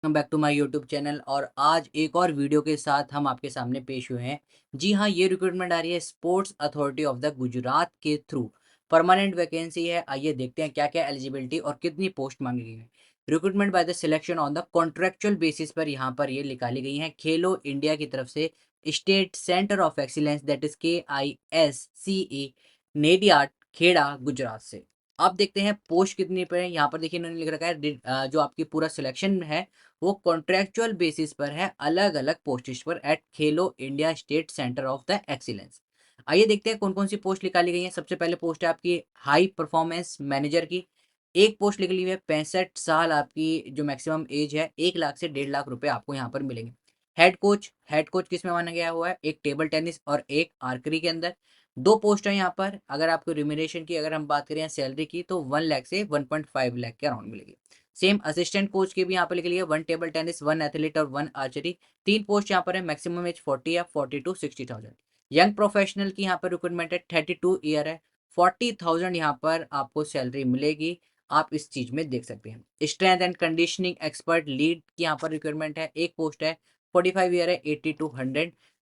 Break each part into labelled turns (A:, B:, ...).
A: Welcome back to my YouTube channel. और आज एक और वीडियो के साथ हम आपके सामने पेश हुए हैं। जी हाँ, ये रिक्रूटमेंट आ रही है sports authority of the Gujarat के थ्रू। परमानेंट वैकेंसी है। आइए देखते हैं क्या क्या एलिजिबिलिटी और कितनी पोस्ट मांगी गई है। Recruitment by the selection on the contractual basis पर यहाँ पर ये निकाली गई है खेलो इंडिया की तरफ से। State centre of excellence that is KISCE Nadiad Kheda Gujarat से। आप देखते हैं पोस्ट कितनी पर है। यहाँ पर देखिए इन्होंने लिख रखा है जो आपकी पूरा सिलेक्शन है वो कॉन्ट्रेक्चुअल बेसिस पर है, अलग अलग पोस्टिस पर eight Khelo India state centre of the excellence. आइए देखते हैं कौन कौन सी पोस्ट निकाली गई है। सबसे पहले पोस्ट है आपकी हाई परफॉर्मेंस मैनेजर की। एक पोस्ट निकली हुई है 65 साल, आपकी जो मैक्सिमम एज है 1 लाख से 1.5 लाख रुपए आपको यहाँ पर मिलेंगे। हेड कोच किस में माना गया हुआ है? एक टेबल टेनिस और एक आर्करी के अंदर। दो पोस्ट है यहाँ पर। अगर आपको रिम्यूनरेशन की अगर हम बात करें सैलरी की तो 1 लाख से 1.5 लाख के अराउंड मिलेगी। सेम असिस्टेंट कोच के भी यहाँ पर लिख लिया, 1 टेबल टेनिस, 1 एथलीट और 1 आर्चरी। तीन पोस्ट यहाँ पर है। मैक्सिमम एज 40 या 40 to 60,000। यंग प्रोफेशनल की यहाँ पर रिक्रूटमेंट है, 32 ईयर है। 40,000 यहाँ पर आपको सैलरी मिलेगी। आप इस चीज में देख सकते हैं। Strength and conditioning expert lead की यहाँ पर रिक्वायरमेंट है। एक पोस्ट है। 45 ईयर है। 80 to 100।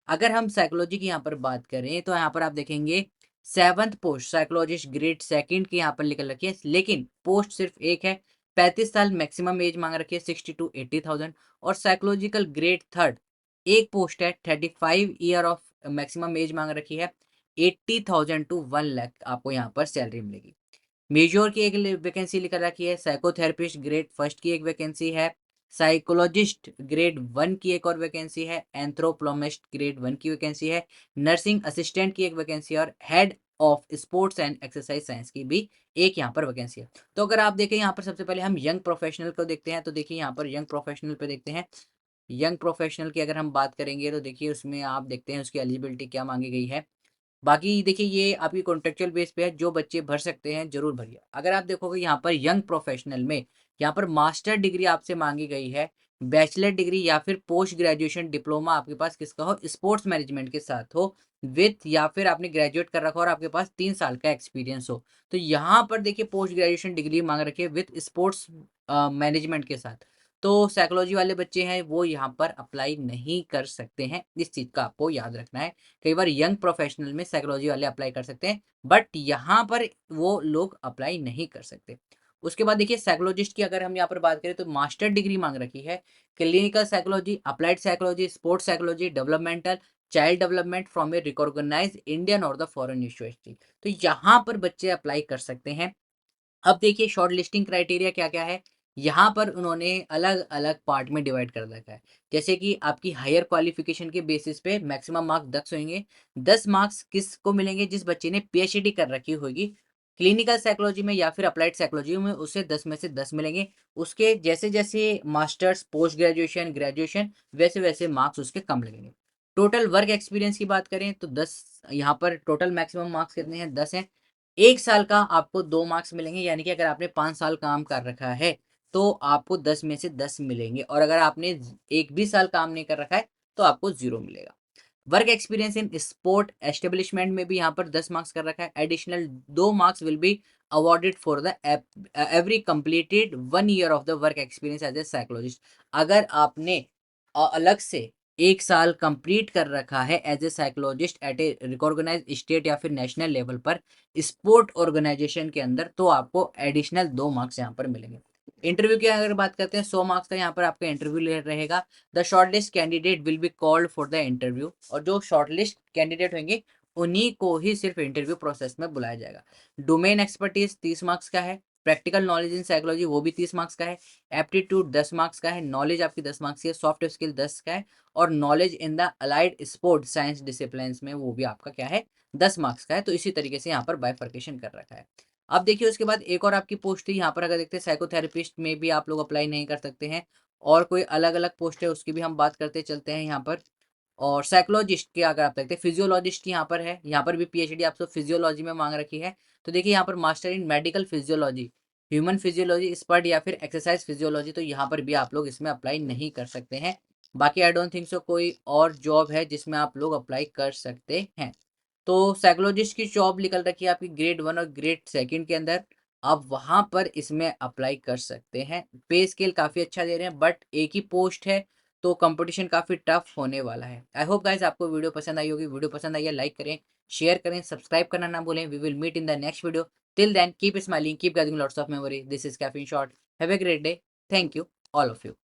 A: अगर हम साइकोलॉजी की यहाँ पर बात करें तो यहाँ पर आप देखेंगे 7th post psychologist grade second की यहाँ पर निकल रखी है, लेकिन पोस्ट सिर्फ एक है। 35 साल मैक्सिमम एज मांग रखी है, 60 to 80,000। और साइकोलॉजिकल ग्रेड थर्ड एक पोस्ट है। 35 ईयर ऑफ मैक्सिमम एज मांग रखी है। 80,000 to 1 लाख आपको यहाँ पर सैलरी मिलेगी। मेजोर की एक वैकेंसी निकल रखी है। साइकोथेरेपिस्ट ग्रेड फर्स्ट की एक वैकेंसी है। साइकोलॉजिस्ट ग्रेड वन की एक और वैकेंसी है। एंथ्रोपोलॉमिस्ट ग्रेड वन की वैकेंसी है। नर्सिंग असिस्टेंट की एक वैकेंसी है। और head of sports and exercise science की भी एक यहाँ पर वैकेंसी है। तो अगर आप देखें यहाँ पर सबसे पहले हम यंग प्रोफेशनल को देखते हैं, तो देखिए यहाँ पर यंग प्रोफेशनल पे देखते हैं। यंग प्रोफेशनल की अगर हम बात करेंगे तो देखिए उसमें आप देखते हैं उसकी एलिजिबिलिटी क्या मांगी गई है। बाकी देखिए ये आपकी कॉन्ट्रेक्चुअल बेस पे है, जो बच्चे भर सकते हैं जरूर भरिए। अगर आप देखोगे यहाँ पर यंग प्रोफेशनल में यहाँ पर मास्टर डिग्री आपसे मांगी गई है। बैचलर डिग्री या फिर पोस्ट ग्रेजुएशन डिप्लोमा आपके पास किसका हो, स्पोर्ट्स मैनेजमेंट के साथ हो विथ, या फिर आपने ग्रेजुएट कर रखा हो और आपके पास 3 साल का एक्सपीरियंस हो। तो यहाँ पर देखिए पोस्ट ग्रेजुएशन डिग्री मांग रखी है विथ स्पोर्ट्स मैनेजमेंट के साथ। तो साइकोलॉजी वाले बच्चे हैं वो यहाँ पर अप्लाई नहीं कर सकते हैं, इस चीज का आपको याद रखना है। कई बार यंग प्रोफेशनल में साइकोलॉजी वाले अप्लाई कर सकते हैं, बट यहाँ पर वो लोग अप्लाई नहीं कर सकते। उसके बाद देखिए साइकोलॉजिस्ट की अगर हम यहाँ पर बात करें तो मास्टर डिग्री मांग रखी है। Clinical psychology, applied psychology, sports psychology, developmental, child development from a recognise Indian और द फॉरेन यूनिवर्सिटी। तो यहाँ पर बच्चे अप्लाई कर सकते हैं। अब देखिए शॉर्ट लिस्टिंग क्राइटेरिया क्या क्या है। यहाँ पर उन्होंने अलग अलग पार्ट में डिवाइड कर रखा है। जैसे कि आपकी हायर क्वालिफिकेशन के बेसिस पे मैक्सिमम मार्क्स 10 होंगे। 10 मार्क्स किसको मिलेंगे? जिस बच्चे ने PhD कर रखी होगी क्लिनिकल साइकोलॉजी में या फिर अप्लाइड साइकोलॉजी में, उसे 10 में से 10 मिलेंगे। उसके जैसे जैसे मास्टर्स, पोस्ट ग्रेजुएशन, ग्रेजुएशन, वैसे वैसे मार्क्स उसके कम लगेंगे। टोटल वर्क एक्सपीरियंस की बात करें तो 10, यहाँ पर टोटल मैक्सिमम मार्क्स कितने हैं? 10 हैं। 1 साल का आपको 2 मार्क्स मिलेंगे, यानी कि अगर आपने 5 साल काम कर रखा है तो आपको 10 में से 10 मिलेंगे, और अगर आपने एक भी साल काम नहीं कर रखा है तो आपको 0 मिलेगा। Work experience in sport establishment में भी यहाँ पर 10 मार्क्स कर रखा है। Additional 2 marks will be awarded for the every completed 1 year of the work experience as a psychologist. अगर आपने अलग से 1 साल कंप्लीट कर रखा है as a psychologist at a recognised state या फिर नेशनल लेवल पर स्पोर्ट ऑर्गेनाइजेशन के अंदर, तो आपको एडिशनल 2 मार्क्स यहाँ पर मिलेंगे। इंटरव्यू की अगर बात करते हैं 100 मार्क्स का यहाँ पर आपका इंटरव्यू रहेगा। The shortlist candidate will be called for the interview, और जो शॉर्टलिस्ट कैंडिडेट होंगे उन्हीं को ही सिर्फ इंटरव्यू प्रोसेस में बुलाया जाएगा। डोमेन एक्सपर्टीज 30 मार्क्स का है। प्रैक्टिकल नॉलेज इन साइकोलॉजी वो भी 30 मार्क्स का है। एप्टीट्यूड 10 मार्क्स का है। नॉलेज आपकी 10 मार्क्स की है। सॉफ्ट स्किल 10 का है। और knowledge in the allied sport science discipline में वो भी आपका क्या है, 10 मार्क्स का है। तो इसी तरीके से यहाँ पर बाइफर्केशन कर रखा है। अब देखिए उसके बाद एक और आपकी पोस्ट थी यहाँ पर, अगर देखते हैं साइकोथेरेपिस्ट में भी आप लोग अप्लाई नहीं कर सकते हैं। और कोई अलग अलग पोस्ट है उसकी भी हम बात करते चलते हैं यहाँ पर। और साइकोलॉजिस्ट की अगर आप देखते हैं, फिजियोलॉजिस्ट की यहाँ पर है, यहाँ पर भी PhD आपसे फिजियोलॉजी में मांग रखी है। तो देखिए यहाँ पर master in medical physiology, human physiology expert या फिर एक्सरसाइज फिजियोलॉजी, तो यहाँ पर भी आप लोग इसमें अप्लाई नहीं कर सकते हैं। बाकी आई डोंट थिंक सो कोई और जॉब है जिसमें आप लोग अप्लाई कर सकते हैं। तो साइकोलॉजिस्ट की जॉब निकल रखी है आपकी ग्रेड 1 और ग्रेड सेकंड के अंदर। आप वहाँ पर इसमें अप्लाई कर सकते हैं। पे स्केल काफ़ी अच्छा दे रहे हैं बट एक ही पोस्ट है तो कंपटीशन काफ़ी टफ होने वाला है। आई होप गाइस आपको वीडियो पसंद आई होगी। वीडियो पसंद आई है लाइक करें, शेयर करें, सब्सक्राइब करना ना भूलें। We will meet in the next video. Till then keep smiling, keep gathering lots of memory. This is Caffeine Shot. Have a great day. Thank you all of you.